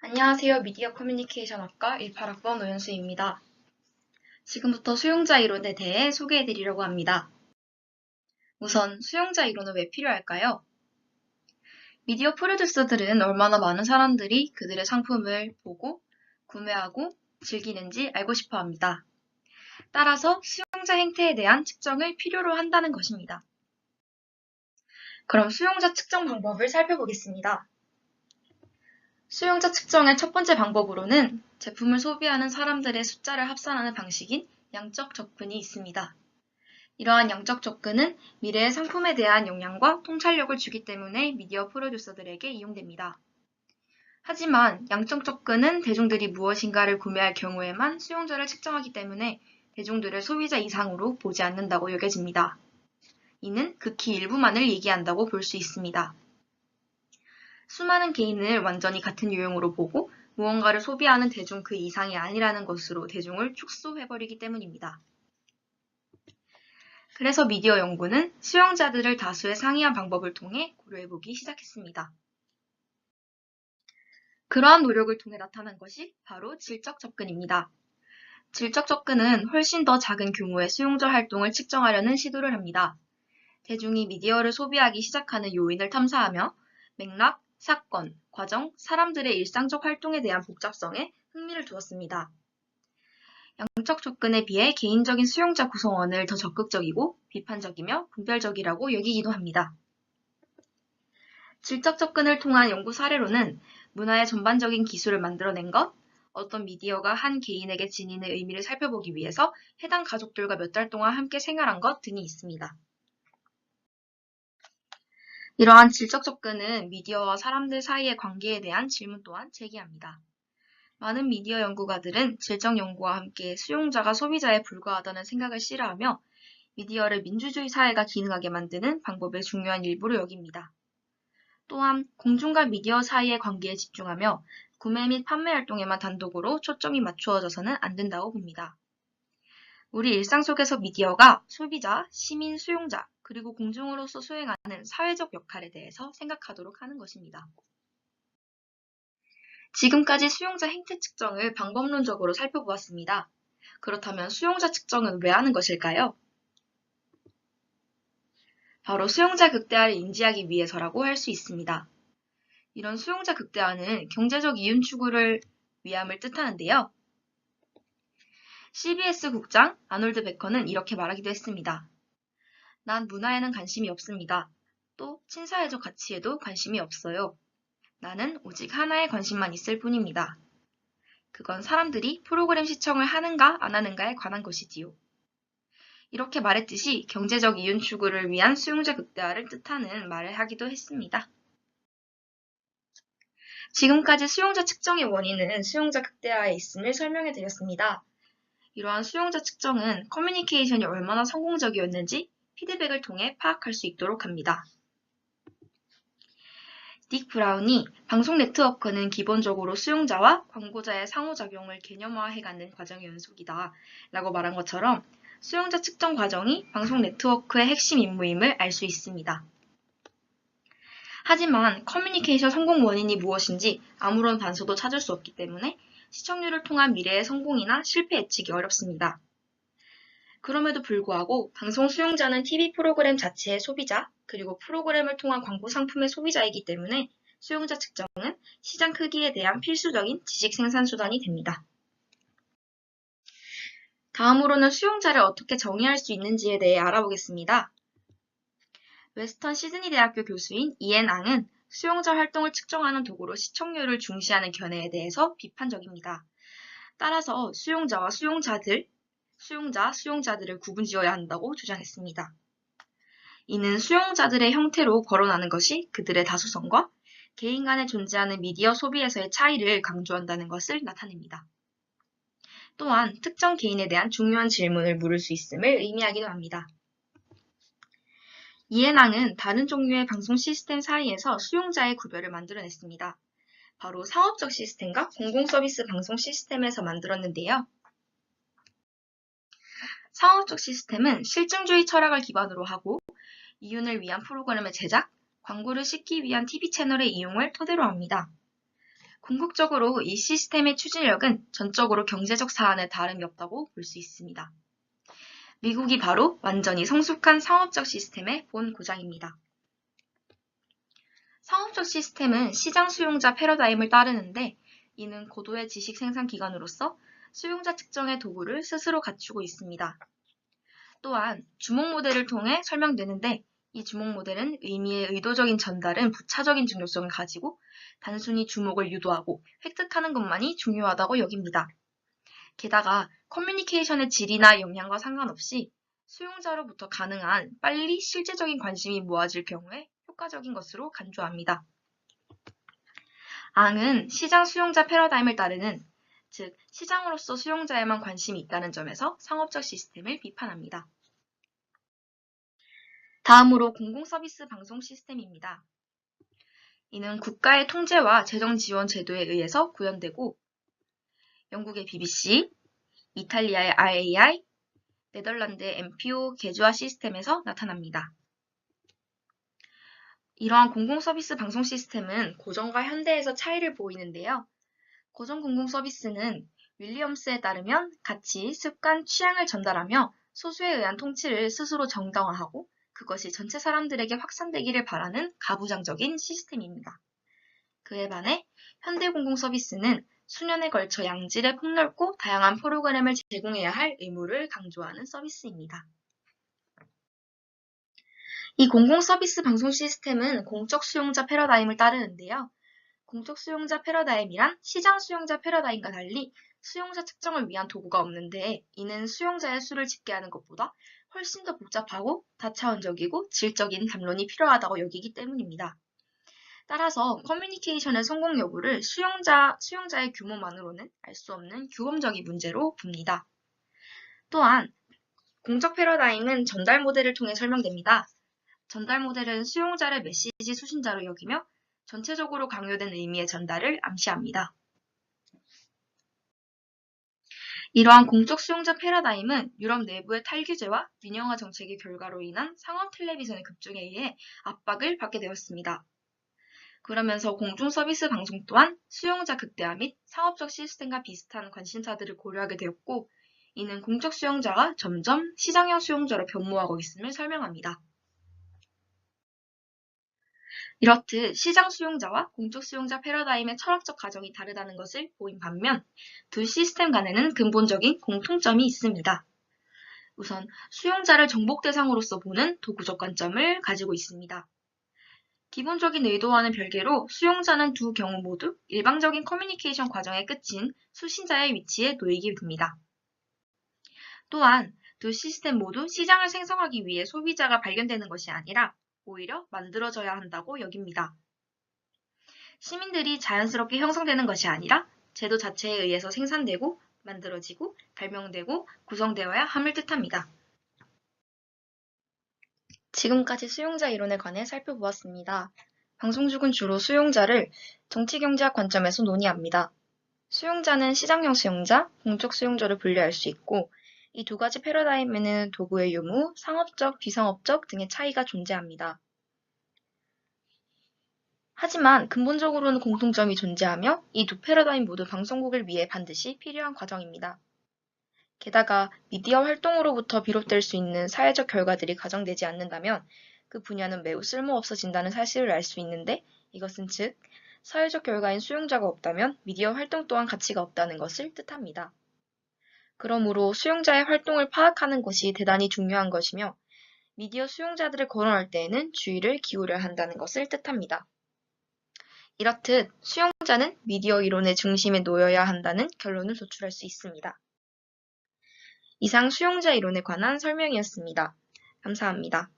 안녕하세요. 미디어 커뮤니케이션학과 18학번 노현수입니다. 지금부터 수용자 이론에 대해 소개해 드리려고 합니다. 우선 수용자 이론은 왜 필요할까요? 미디어 프로듀서들은 얼마나 많은 사람들이 그들의 상품을 보고 구매하고 즐기는지 알고 싶어 합니다. 따라서 수용자 행태에 대한 측정을 필요로 한다는 것입니다. 그럼 수용자 측정 방법을 살펴보겠습니다. 수용자 측정의 첫 번째 방법으로는 제품을 소비하는 사람들의 숫자를 합산하는 방식인 양적 접근이 있습니다. 이러한 양적 접근은 미래의 상품에 대한 영향과 통찰력을 주기 때문에 미디어 프로듀서들에게 이용됩니다. 하지만 양적 접근은 대중들이 무엇인가를 구매할 경우에만 수용자를 측정하기 때문에 대중들을 소비자 이상으로 보지 않는다고 여겨집니다. 이는 극히 일부만을 얘기한다고 볼 수 있습니다. 수많은 개인을 완전히 같은 유형으로 보고 무언가를 소비하는 대중 그 이상이 아니라는 것으로 대중을 축소해버리기 때문입니다. 그래서 미디어 연구는 수용자들을 다수의 상이한 방법을 통해 고려해보기 시작했습니다. 그러한 노력을 통해 나타난 것이 바로 질적 접근입니다. 질적 접근은 훨씬 더 작은 규모의 수용자 활동을 측정하려는 시도를 합니다. 대중이 미디어를 소비하기 시작하는 요인을 탐사하며 맥락, 사건, 과정, 사람들의 일상적 활동에 대한 복잡성에 흥미를 두었습니다. 양적 접근에 비해 개인적인 수용자 구성원을 더 적극적이고 비판적이며 분별적이라고 여기기도 합니다. 질적 접근을 통한 연구 사례로는 문화의 전반적인 기술을 만들어낸 것, 어떤 미디어가 한 개인에게 지니는 의미를 살펴보기 위해서 해당 가족들과 몇 달 동안 함께 생활한 것 등이 있습니다. 이러한 질적 접근은 미디어와 사람들 사이의 관계에 대한 질문 또한 제기합니다. 많은 미디어 연구가들은 질적 연구와 함께 수용자가 소비자에 불과하다는 생각을 싫어하며 미디어를 민주주의 사회가 기능하게 만드는 방법의 중요한 일부로 여깁니다. 또한 공중과 미디어 사이의 관계에 집중하며 구매 및 판매 활동에만 단독으로 초점이 맞추어져서는 안 된다고 봅니다. 우리 일상 속에서 미디어가 소비자, 시민, 수용자, 그리고 공중으로서 수행하는 사회적 역할에 대해서 생각하도록 하는 것입니다. 지금까지 수용자 행태 측정을 방법론적으로 살펴보았습니다. 그렇다면 수용자 측정은 왜 하는 것일까요? 바로 수용자 극대화를 인지하기 위해서라고 할 수 있습니다. 이런 수용자 극대화는 경제적 이윤 추구를 위함을 뜻하는데요. CBS 국장 아놀드 베커는 이렇게 말하기도 했습니다. 난 문화에는 관심이 없습니다. 또 친사회적 가치에도 관심이 없어요. 나는 오직 하나에 관심만 있을 뿐입니다. 그건 사람들이 프로그램 시청을 하는가 안 하는가에 관한 것이지요. 이렇게 말했듯이 경제적 이윤 추구를 위한 수용자 극대화를 뜻하는 말을 하기도 했습니다. 지금까지 수용자 측정의 원인은 수용자 극대화에 있음을 설명해 드렸습니다. 이러한 수용자 측정은 커뮤니케이션이 얼마나 성공적이었는지 피드백을 통해 파악할 수 있도록 합니다. 딕 브라운이 방송 네트워크는 기본적으로 수용자와 광고자의 상호작용을 개념화해가는 과정의 연속이다 라고 말한 것처럼 수용자 측정 과정이 방송 네트워크의 핵심 임무임을 알 수 있습니다. 하지만 커뮤니케이션 성공 원인이 무엇인지 아무런 단서도 찾을 수 없기 때문에 시청률을 통한 미래의 성공이나 실패 예측이 어렵습니다. 그럼에도 불구하고 방송 수용자는 TV 프로그램 자체의 소비자, 그리고 프로그램을 통한 광고 상품의 소비자이기 때문에 수용자 측정은 시장 크기에 대한 필수적인 지식 생산 수단이 됩니다. 다음으로는 수용자를 어떻게 정의할 수 있는지에 대해 알아보겠습니다. 웨스턴 시드니 대학교 교수인 이엔 앙은 수용자 활동을 측정하는 도구로 시청률을 중시하는 견해에 대해서 비판적입니다. 따라서 수용자와 수용자들을 구분지어야 한다고 주장했습니다. 이는 수용자들의 형태로 거론하는 것이 그들의 다수성과 개인 간에 존재하는 미디어 소비에서의 차이를 강조한다는 것을 나타냅니다. 또한 특정 개인에 대한 중요한 질문을 물을 수 있음을 의미하기도 합니다. 이해낭은 다른 종류의 방송 시스템 사이에서 수용자의 구별을 만들어냈습니다. 바로 상업적 시스템과 공공서비스 방송 시스템에서 만들었는데요. 상업적 시스템은 실증주의 철학을 기반으로 하고 이윤을 위한 프로그램의 제작, 광고를 싣기 위한 TV 채널의 이용을 토대로 합니다. 궁극적으로 이 시스템의 추진력은 전적으로 경제적 사안에 다름이 없다고 볼 수 있습니다. 미국이 바로 완전히 성숙한 상업적 시스템의 본 고장입니다. 상업적 시스템은 시장 수용자 패러다임을 따르는데 이는 고도의 지식 생산 기관으로서 수용자 측정의 도구를 스스로 갖추고 있습니다. 또한 주목 모델을 통해 설명되는데 이 주목 모델은 의미의 의도적인 전달은 부차적인 중요성을 가지고 단순히 주목을 유도하고 획득하는 것만이 중요하다고 여깁니다. 게다가 커뮤니케이션의 질이나 역량과 상관없이 수용자로부터 가능한 빨리 실제적인 관심이 모아질 경우에 효과적인 것으로 간주합니다. 앙은 시장 수용자 패러다임을 따르는, 즉 시장으로서 수용자에만 관심이 있다는 점에서 상업적 시스템을 비판합니다. 다음으로 공공서비스 방송 시스템입니다. 이는 국가의 통제와 재정 지원 제도에 의해서 구현되고 영국의 BBC, 이탈리아의 RAI, 네덜란드의 NPO 개조화 시스템에서 나타납니다. 이러한 공공서비스 방송 시스템은 고전과 현대에서 차이를 보이는데요. 고전 공공서비스는 윌리엄스에 따르면 가치, 습관, 취향을 전달하며 소수에 의한 통치를 스스로 정당화하고 그것이 전체 사람들에게 확산되기를 바라는 가부장적인 시스템입니다. 그에 반해 현대 공공서비스는 수년에 걸쳐 양질의 폭넓고 다양한 프로그램을 제공해야 할 의무를 강조하는 서비스입니다. 이 공공서비스 방송 시스템은 공적 수용자 패러다임을 따르는데요. 공적 수용자 패러다임이란 시장 수용자 패러다임과 달리 수용자 측정을 위한 도구가 없는데 이는 수용자의 수를 집계하는 것보다 훨씬 더 복잡하고 다차원적이고 질적인 담론이 필요하다고 여기기 때문입니다. 따라서 커뮤니케이션의 성공 여부를 수용자의 규모만으로는 알 수 없는 규범적인 문제로 봅니다. 또한 공적 패러다임은 전달 모델을 통해 설명됩니다. 전달 모델은 수용자를 메시지 수신자로 여기며 전체적으로 강요된 의미의 전달을 암시합니다. 이러한 공적 수용자 패러다임은 유럽 내부의 탈규제와 민영화 정책의 결과로 인한 상업 텔레비전의 급증에 의해 압박을 받게 되었습니다. 그러면서 공중서비스 방송 또한 수용자 극대화 및 상업적 시스템과 비슷한 관심사들을 고려하게 되었고 이는 공적 수용자가 점점 시장형 수용자로 변모하고 있음을 설명합니다. 이렇듯 시장 수용자와 공적 수용자 패러다임의 철학적 가정이 다르다는 것을 보인 반면 두 시스템 간에는 근본적인 공통점이 있습니다. 우선 수용자를 정복 대상으로서 보는 도구적 관점을 가지고 있습니다. 기본적인 의도와는 별개로 수용자는 두 경우 모두 일방적인 커뮤니케이션 과정의 끝인 수신자의 위치에 놓이게 됩니다. 또한 두 시스템 모두 시장을 생성하기 위해 소비자가 발견되는 것이 아니라 오히려 만들어져야 한다고 여깁니다. 시민들이 자연스럽게 형성되는 것이 아니라 제도 자체에 의해서 생산되고 만들어지고 발명되고 구성되어야 함을 뜻합니다. 지금까지 수용자 이론에 관해 살펴보았습니다. 방송죽은 주로 수용자를 정치경제학 관점에서 논의합니다. 수용자는 시장형 수용자, 공적 수용자로 분류할 수 있고 이 두 가지 패러다임에는 도구의 유무, 상업적, 비상업적 등의 차이가 존재합니다. 하지만 근본적으로는 공통점이 존재하며 이 두 패러다임 모두 방송국을 위해 반드시 필요한 과정입니다. 게다가 미디어 활동으로부터 비롯될 수 있는 사회적 결과들이 가정되지 않는다면 그 분야는 매우 쓸모없어진다는 사실을 알 수 있는데 이것은 즉 사회적 결과인 수용자가 없다면 미디어 활동 또한 가치가 없다는 것을 뜻합니다. 그러므로 수용자의 활동을 파악하는 것이 대단히 중요한 것이며 미디어 수용자들을 거론할 때에는 주의를 기울여야 한다는 것을 뜻합니다. 이렇듯 수용자는 미디어 이론의 중심에 놓여야 한다는 결론을 도출할 수 있습니다. 이상 수용자 이론에 관한 설명이었습니다. 감사합니다.